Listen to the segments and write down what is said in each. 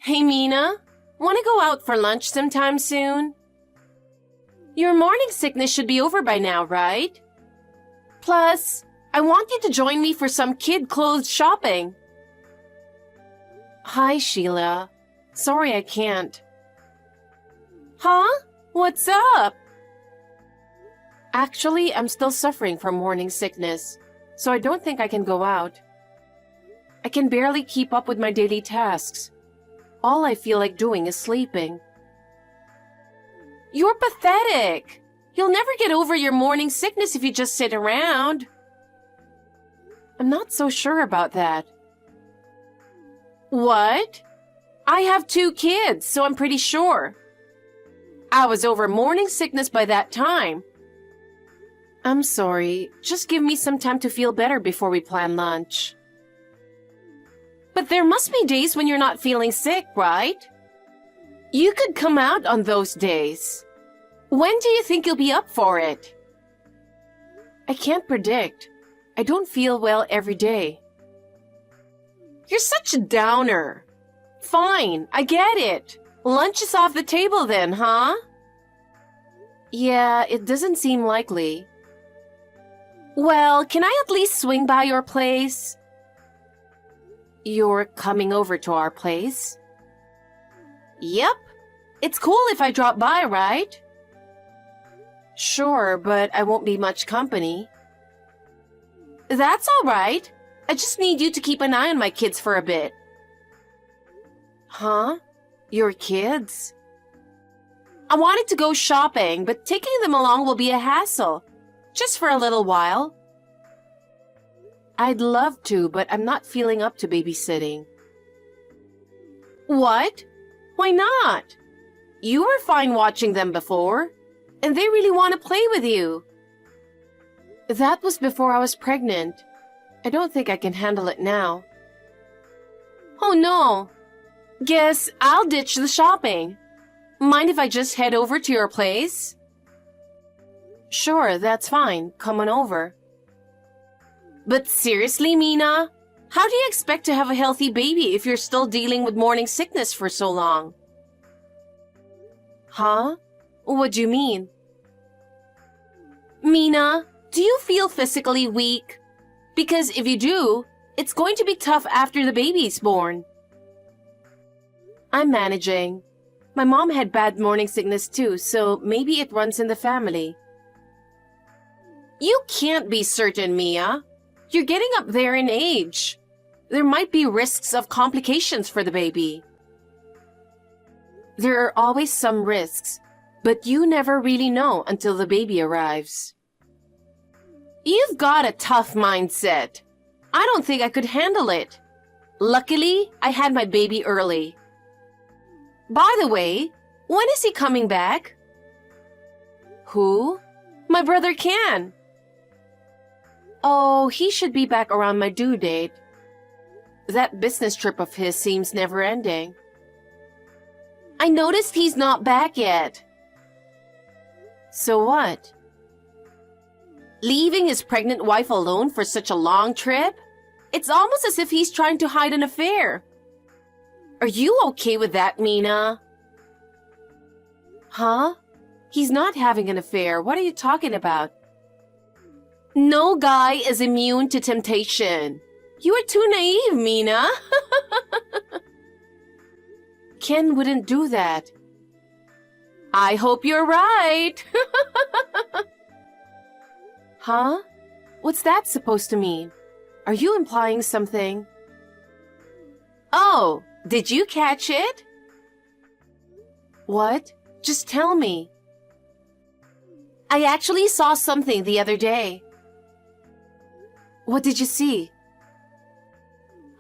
Hey, Mina, want to go out for lunch sometime soon? Your morning sickness should be over by now, right? Plus, I want you to join me for some kid clothes shopping. Hi, Sheila. Sorry I can't. Huh? What's up? Actually, I'm still suffering from morning sickness, so I don't think I can go out. I can barely keep up with my daily tasks. All I feel like doing is sleeping. You're pathetic. You'll never get over your morning sickness if you just sit around. I'm not so sure about that. What? I have 2 kids, so I'm pretty sure. I was over morning sickness by that time. I'm sorry. Just give me some time to feel better before we plan lunch. But there must be days when you're not feeling sick, right? You could come out on those days. When do you think you'll be up for it? I can't predict. I don't feel well every day. You're such a downer. Fine, I get it. Lunch is off the table then, huh? Yeah, it doesn't seem likely. Well, can I at least swing by your place? You're coming over to our place? Yep. It's cool if I drop by, right? Sure, but I won't be much company. That's all right. I just need you to keep an eye on my kids for a bit. Huh? Your kids? I wanted to go shopping, but taking them along will be a hassle. Just for a little while. I'd love to, but I'm not feeling up to babysitting. What? Why not? You were fine watching them before, and they really want to play with you. That was before I was pregnant. I don't think I can handle it now. Oh no. Guess I'll ditch the shopping. Mind if I just head over to your place? Sure, that's fine. Come on over. But seriously, Mina, how do you expect to have a healthy baby if you're still dealing with morning sickness for so long? Huh? What do you mean? Mina, do you feel physically weak? Because if you do, it's going to be tough after the baby's born. I'm managing. My mom had bad morning sickness too, so maybe it runs in the family. You can't be certain, Mia. You're getting up there in age. There might be risks of complications for the baby. There are always some risks, but you never really know until the baby arrives. You've got a tough mindset. I don't think I could handle it. Luckily, I had my baby early. By the way, when is he coming back? Who? My brother Ken. Oh, he should be back around my due date. That business trip of his seems never-ending. I noticed he's not back yet. So what? Leaving his pregnant wife alone for such a long trip? It's almost as if he's trying to hide an affair. Are you okay with that, Mina? Huh? He's not having an affair. What are you talking about? No guy is immune to temptation. You are too naive, Mina. Ken wouldn't do that. I hope you're right. Huh? What's that supposed to mean? Are you implying something? Oh, did you catch it? What? Just tell me. I actually saw something the other day. What did you see?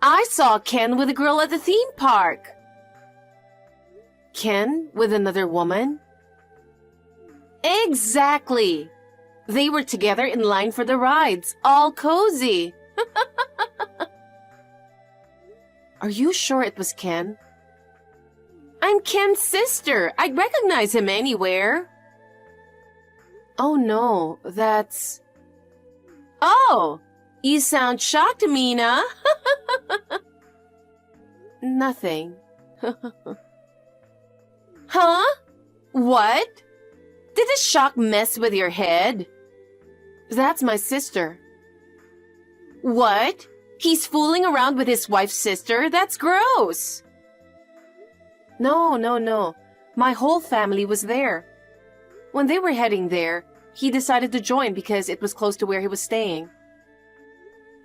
I saw Ken with a girl at the theme park. Ken with another woman? Exactly. They were together in line for the rides, all cozy. Are you sure it was Ken? I'm Ken's sister. I'd recognize him anywhere. Oh no, that's... Oh, you sound shocked, Mina. Nothing. Huh? What? Did the shock mess with your head? That's my sister. What? He's fooling around with his wife's sister? That's gross. No. My whole family was there. When they were heading there, he decided to join because it was close to where he was staying.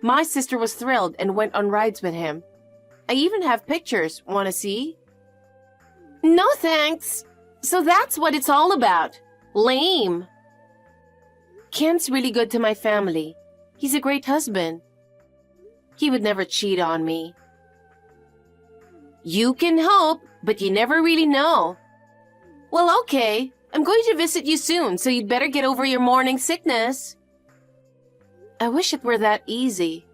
My sister was thrilled and went on rides with him. I even have pictures. Want to see? No thanks. So that's what it's all about. Lame. Ken's really good to my family. He's a great husband. He would never cheat on me. You can hope, but you never really know. Well, okay. I'm going to visit you soon, so you'd better get over your morning sickness. I wish it were that easy.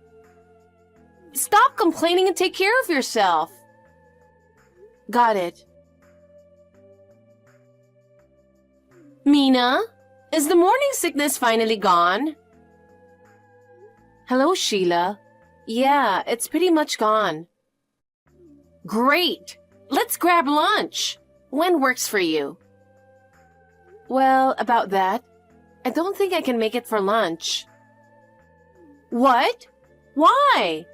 Stop complaining and take care of yourself. Got it. Mina, is the morning sickness finally gone? Hello, Sheila. Yeah, it's pretty much gone. Great! Let's grab lunch. When works for you? Well, about that. I don't think I can make it for lunch. What? Why?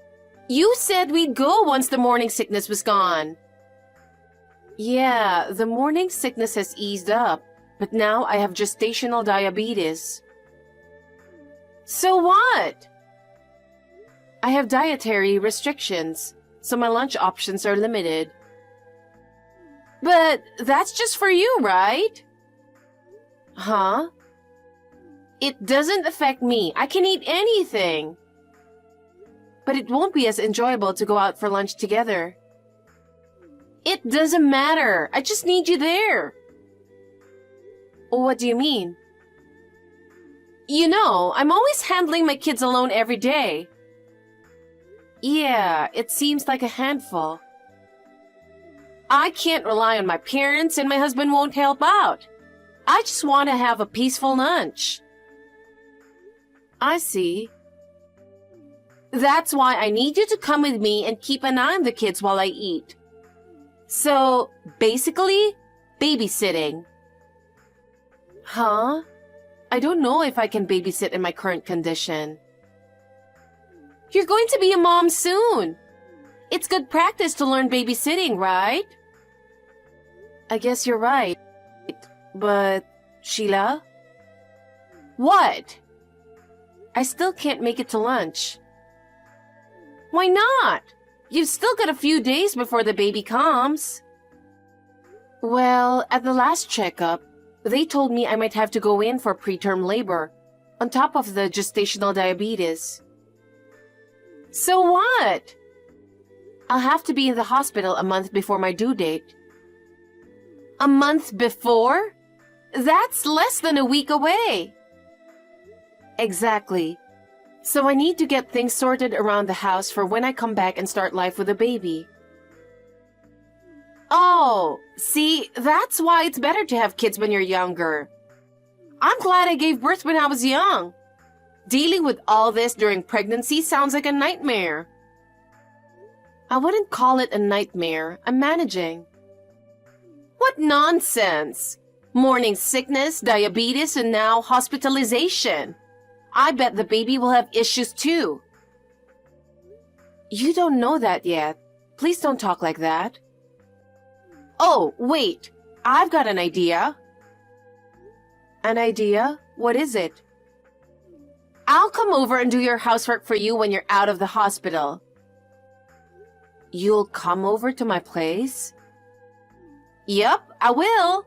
You said we'd go once the morning sickness was gone. Yeah, the morning sickness has eased up, but now I have gestational diabetes. So what? I have dietary restrictions, so my lunch options are limited. But that's just for you, right? Huh? It doesn't affect me. I can eat anything. But it won't be as enjoyable to go out for lunch together. It doesn't matter. I just need you there. What do you mean? You know, I'm always handling my kids alone every day. Yeah, it seems like a handful. I can't rely on my parents and my husband won't help out. I just want to have a peaceful lunch. I see. That's why I need you to come with me and keep an eye on the kids while I eat. So, basically, babysitting. Huh? I don't know if I can babysit in my current condition. You're going to be a mom soon. It's good practice to learn babysitting, right? I guess you're right. But, Sheila? What? I still can't make it to lunch. Why not? You've still got a few days before the baby comes. Well, at the last checkup, they told me I might have to go in for preterm labor, on top of the gestational diabetes. So what? I'll have to be in the hospital a month before my due date. A month before? That's less than a week away. Exactly. So I need to get things sorted around the house for when I come back and start life with a baby. Oh, see, that's why it's better to have kids when you're younger. I'm glad I gave birth when I was young. Dealing with all this during pregnancy sounds like a nightmare. I wouldn't call it a nightmare. I'm managing. What nonsense! Morning sickness, diabetes, and now hospitalization. I bet the baby will have issues too. You don't know that yet. Please don't talk like that. Oh, wait. I've got an idea. An idea? What is it? I'll come over and do your housework for you when you're out of the hospital. You'll come over to my place? Yup, I will.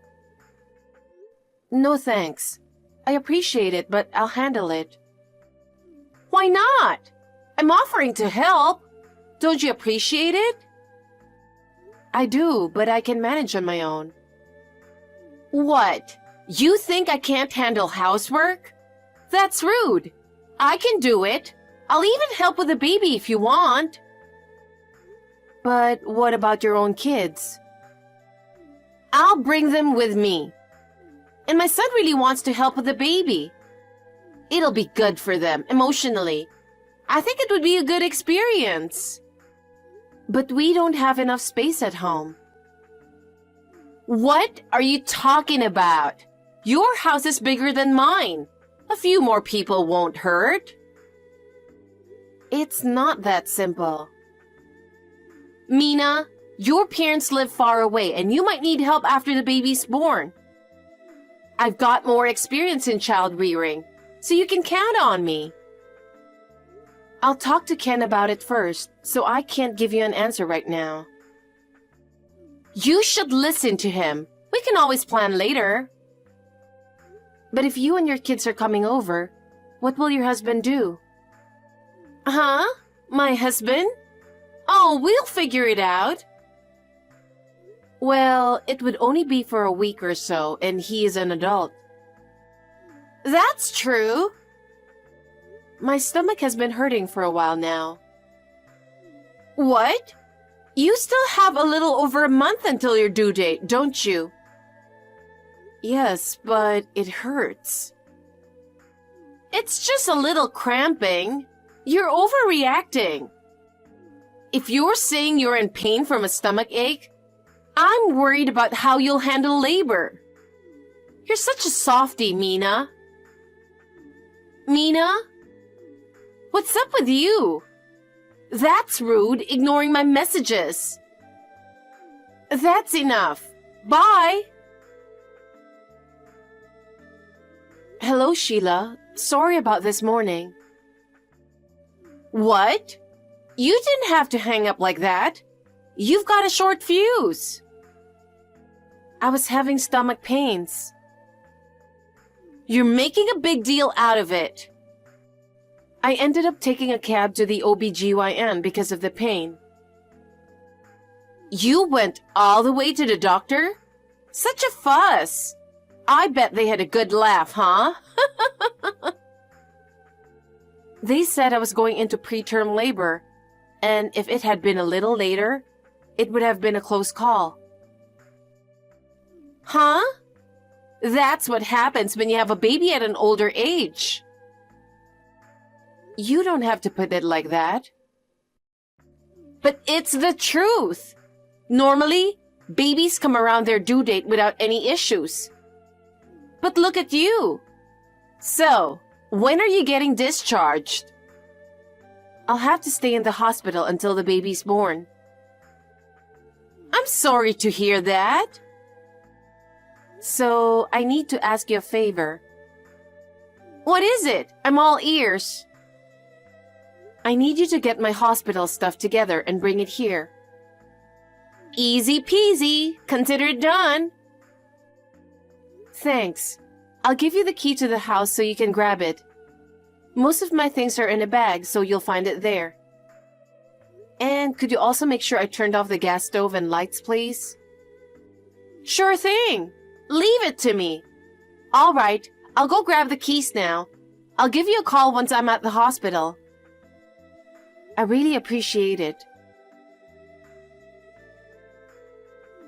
No thanks. I appreciate it, but I'll handle it. Why not? I'm offering to help. Don't you appreciate it? I do, but I can manage on my own. What? You think I can't handle housework? That's rude. I can do it. I'll even help with the baby if you want. But what about your own kids? I'll bring them with me. And my son really wants to help with the baby. It'll be good for them, emotionally. I think it would be a good experience. But we don't have enough space at home. What are you talking about? Your house is bigger than mine. A few more people won't hurt. It's not that simple. Mina, your parents live far away and you might need help after the baby's born. I've got more experience in child rearing, so you can count on me. I'll talk to Ken about it first, so I can't give you an answer right now. You should listen to him. We can always plan later. But if you and your kids are coming over, what will your husband do? Huh? My husband? Oh, we'll figure it out. Well, it would only be for a week or so, and he is an adult. That's true. My stomach has been hurting for a while now. What? You still have a little over a month until your due date, don't you? Yes, but it hurts. It's just a little cramping. You're overreacting. If you're saying you're in pain from a stomach ache, I'm worried about how you'll handle labor. You're such a softie, Mina. Mina? What's up with you? That's rude, ignoring my messages. That's enough. Bye. Hello, Sheila. Sorry about this morning. What? You didn't have to hang up like that. You've got a short fuse. I was having stomach pains. You're making a big deal out of it. I ended up taking a cab to the OBGYN because of the pain. You went all the way to the doctor? Such a fuss. I bet they had a good laugh, huh? They said I was going into preterm labor, and if it had been a little later, it would have been a close call. Huh? That's what happens when you have a baby at an older age. You don't have to put it like that. But it's the truth. Normally, babies come around their due date without any issues. But look at you. So, when are you getting discharged? I'll have to stay in the hospital until the baby's born. I'm sorry to hear that. So, I need to ask you a favor. What is it? I'm all ears. I need you to get my hospital stuff together and bring it here. Easy peasy. Consider it done. Thanks. I'll give you the key to the house so you can grab it. Most of my things are in a bag, so you'll find it there. And could you also make sure I turned off the gas stove and lights, please? Sure thing. Leave it to me. All right, I'll go grab the keys now. I'll give you a call once I'm at the hospital. I really appreciate it.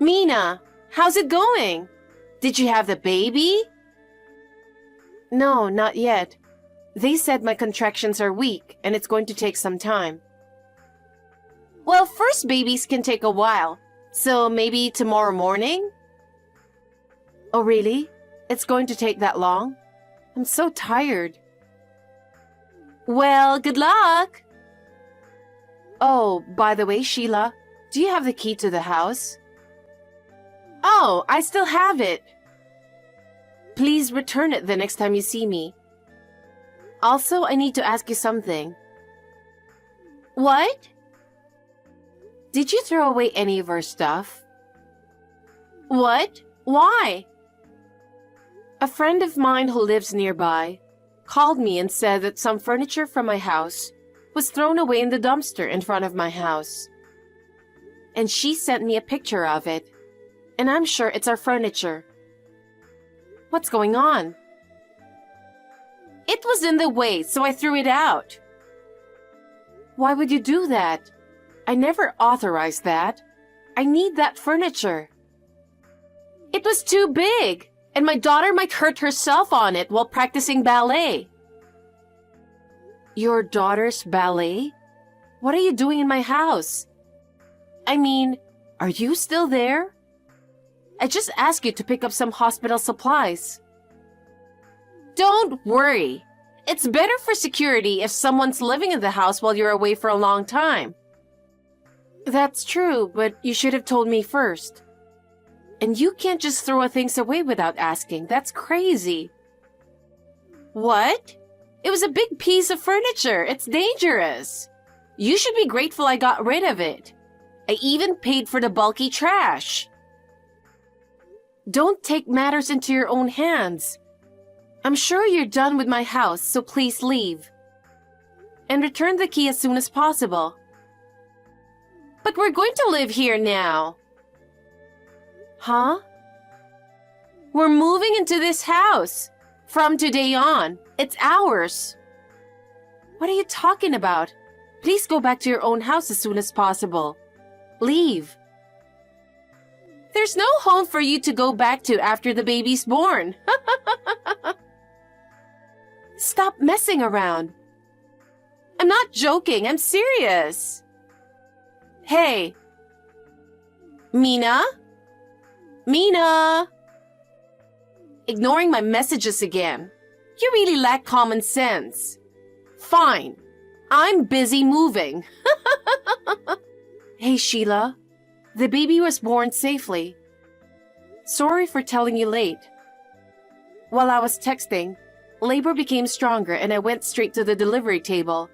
Mina, how's it going? Did you have the baby? No, not yet. They said my contractions are weak and it's going to take some time. Well, first babies can take a while, so maybe tomorrow morning? Oh, really? It's going to take that long? I'm so tired. Well, good luck! Oh, by the way, Sheila, do you have the key to the house? Oh, I still have it. Please return it the next time you see me. Also, I need to ask you something. What? Did you throw away any of our stuff? What? Why? A friend of mine who lives nearby called me and said that some furniture from my house was thrown away in the dumpster in front of my house. And she sent me a picture of it, and I'm sure it's our furniture. What's going on? It was in the way, so I threw it out. Why would you do that? I never authorized that. I need that furniture. It was too big, and my daughter might hurt herself on it while practicing ballet. Your daughter's ballet? What are you doing in my house? I mean, are you still there? I just asked you to pick up some hospital supplies. Don't worry. It's better for security if someone's living in the house while you're away for a long time. That's true, but you should have told me first. And you can't just throw things away without asking. That's crazy. What? It was a big piece of furniture. It's dangerous. You should be grateful I got rid of it. I even paid for the bulky trash. Don't take matters into your own hands. I'm sure you're done with my house, so please leave. And return the key as soon as possible. But we're going to live here now. Huh? We're moving into this house. From today on, it's ours. What are you talking about? Please go back to your own house as soon as possible. Leave. There's no home for you to go back to after the baby's born. Stop messing around. I'm not joking. I'm serious. Hey. Mina? Mina? Ignoring my messages again. You really lack common sense. Fine. I'm busy moving. Hey, Sheila. The baby was born safely. Sorry for telling you late. While I was texting, labor became stronger and I went straight to the delivery table.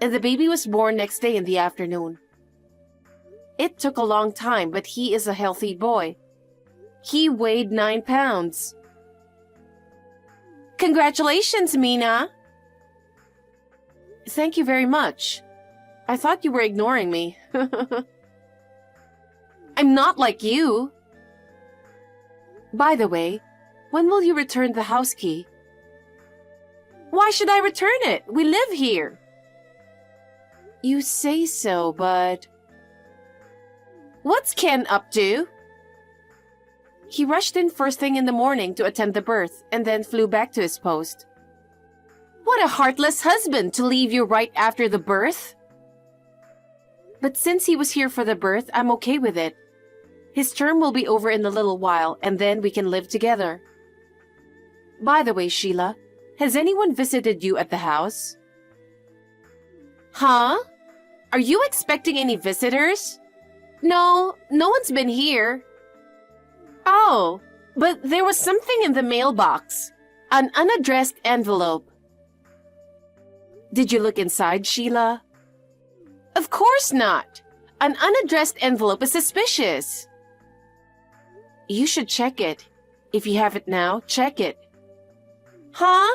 And the baby was born next day in the afternoon. It took a long time, but he is a healthy boy. He weighed 9 pounds. Congratulations, Mina. Thank you very much. I thought you were ignoring me. I'm not like you. By the way, when will you return the house key? Why should I return it? We live here. You say so, but... What's Ken up to? He rushed in first thing in the morning to attend the birth and then flew back to his post. What a heartless husband to leave you right after the birth. But since he was here for the birth, I'm okay with it. His term will be over in a little while and then we can live together. By the way, Sheila, has anyone visited you at the house? Huh? Are you expecting any visitors? No one's been here. Oh, but there was something in the mailbox. An unaddressed envelope. Did you look inside, Sheila? Of course not. An unaddressed envelope is suspicious. You should check it. If you have it now, check it. Huh?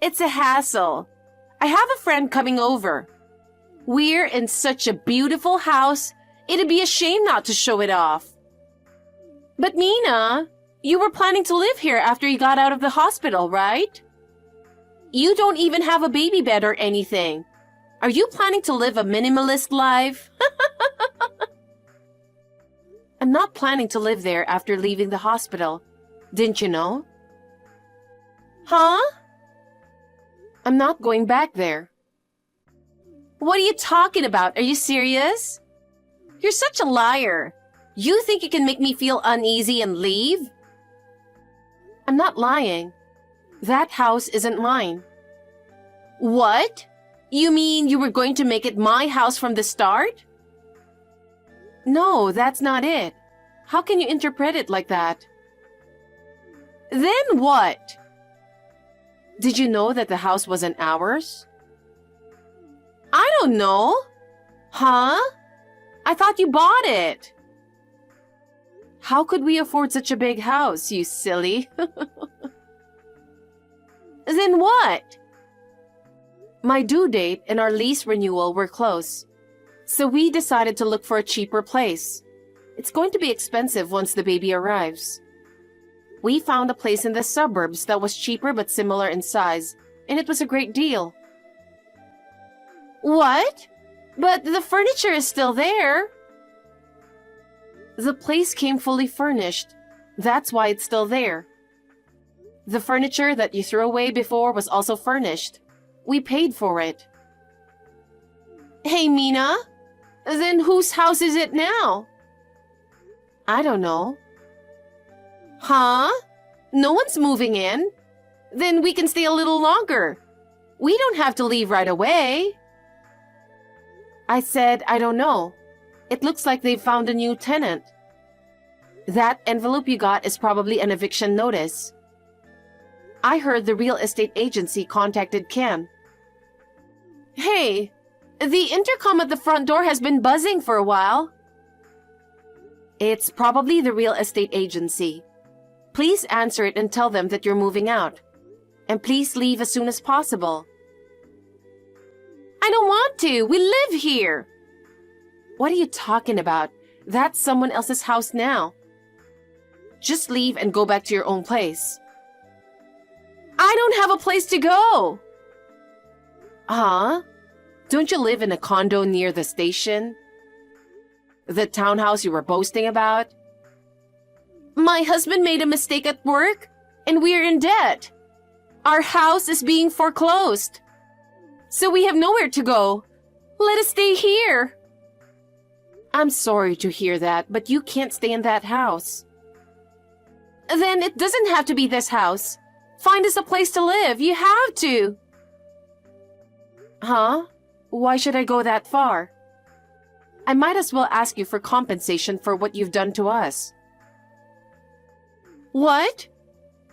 It's a hassle. I have a friend coming over. We're in such a beautiful house, it'd be a shame not to show it off. But Mina, you were planning to live here after you got out of the hospital, right? You don't even have a baby bed or anything. Are you planning to live a minimalist life? I'm not planning to live there after leaving the hospital. Didn't you know? Huh? I'm not going back there. What are you talking about? Are you serious? You're such a liar. You think you can make me feel uneasy and leave? I'm not lying. That house isn't mine. What? You mean you were going to make it my house from the start? No, that's not it. How can you interpret it like that? Then what? Did you know that the house wasn't ours? I don't know. Huh? I thought you bought it. How could we afford such a big house, you silly? Then what? My due date and our lease renewal were close, so we decided to look for a cheaper place. It's going to be expensive once the baby arrives. We found a place in the suburbs that was cheaper but similar in size, and it was a great deal. What? But the furniture is still there. The place came fully furnished. That's why it's still there. The furniture that you threw away before was also furnished. We paid for it. Hey, Mina. Then whose house is it now? I don't know. Huh? No one's moving in? Then we can stay a little longer. We don't have to leave right away. I said, I don't know. It looks like they've found a new tenant. That envelope you got is probably an eviction notice. I heard the real estate agency contacted Ken. Hey, the intercom at the front door has been buzzing for a while. It's probably the real estate agency. Please answer it and tell them that you're moving out. And please leave as soon as possible. I don't want to. We live here. What are you talking about? That's someone else's house now. Just leave and go back to your own place. I don't have a place to go. Huh? Don't you live in a condo near the station? The townhouse you were boasting about? My husband made a mistake at work, and we're in debt. Our house is being foreclosed. So we have nowhere to go. Let us stay here. I'm sorry to hear that, but you can't stay in that house. Then it doesn't have to be this house. Find us a place to live. You have to. Huh? Why should I go that far? I might as well ask you for compensation for what you've done to us. What?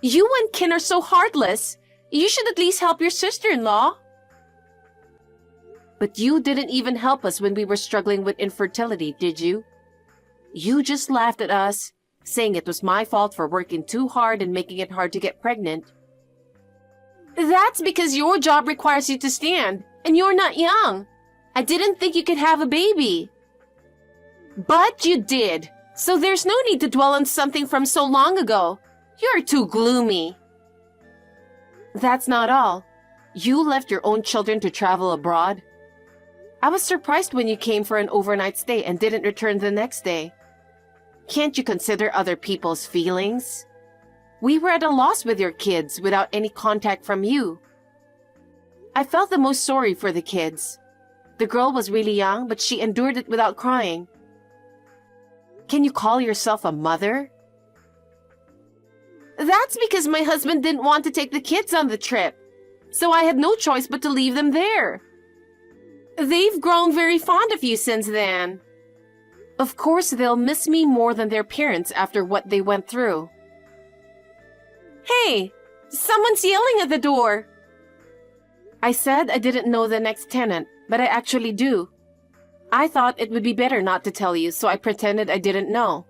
You and Ken are so heartless. You should at least help your sister-in-law. But you didn't even help us when we were struggling with infertility, did you? You just laughed at us, saying it was my fault for working too hard and making it hard to get pregnant. That's because your job requires you to stand, and you're not young. I didn't think you could have a baby. But you did, so there's no need to dwell on something from so long ago. You're too gloomy. That's not all. You left your own children to travel abroad. I was surprised when you came for an overnight stay and didn't return the next day. Can't you consider other people's feelings? We were at a loss with your kids without any contact from you. I felt the most sorry for the kids. The girl was really young, but she endured it without crying. Can you call yourself a mother? That's because my husband didn't want to take the kids on the trip, so I had no choice but to leave them there. They've grown very fond of you since then. Of course, they'll miss me more than their parents after what they went through. Hey, someone's yelling at the door. I said I didn't know the next tenant, but I actually do. I thought it would be better not to tell you, so I pretended I didn't know.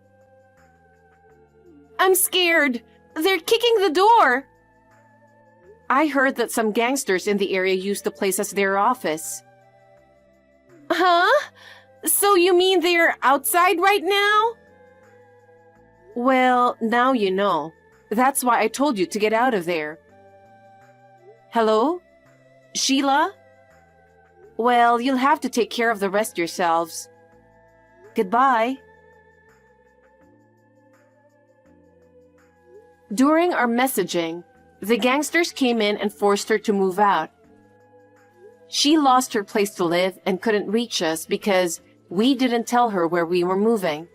I'm scared. They're kicking the door. I heard that some gangsters in the area used the place as their office. Huh? So you mean they're outside right now? Well, now you know. That's why I told you to get out of there. Hello? Sheila? Well, you'll have to take care of the rest yourselves. Goodbye. During our messaging, the gangsters came in and forced her to move out. She lost her place to live and couldn't reach us because we didn't tell her where we were moving.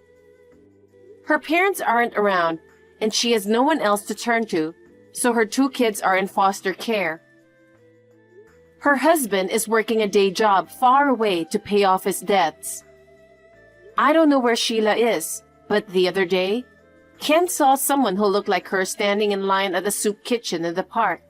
Her parents aren't around, and she has no one else to turn to, so her 2 kids are in foster care. Her husband is working a day job far away to pay off his debts. I don't know where Sheila is, but the other day, Ken saw someone who looked like her standing in line at the soup kitchen in the park.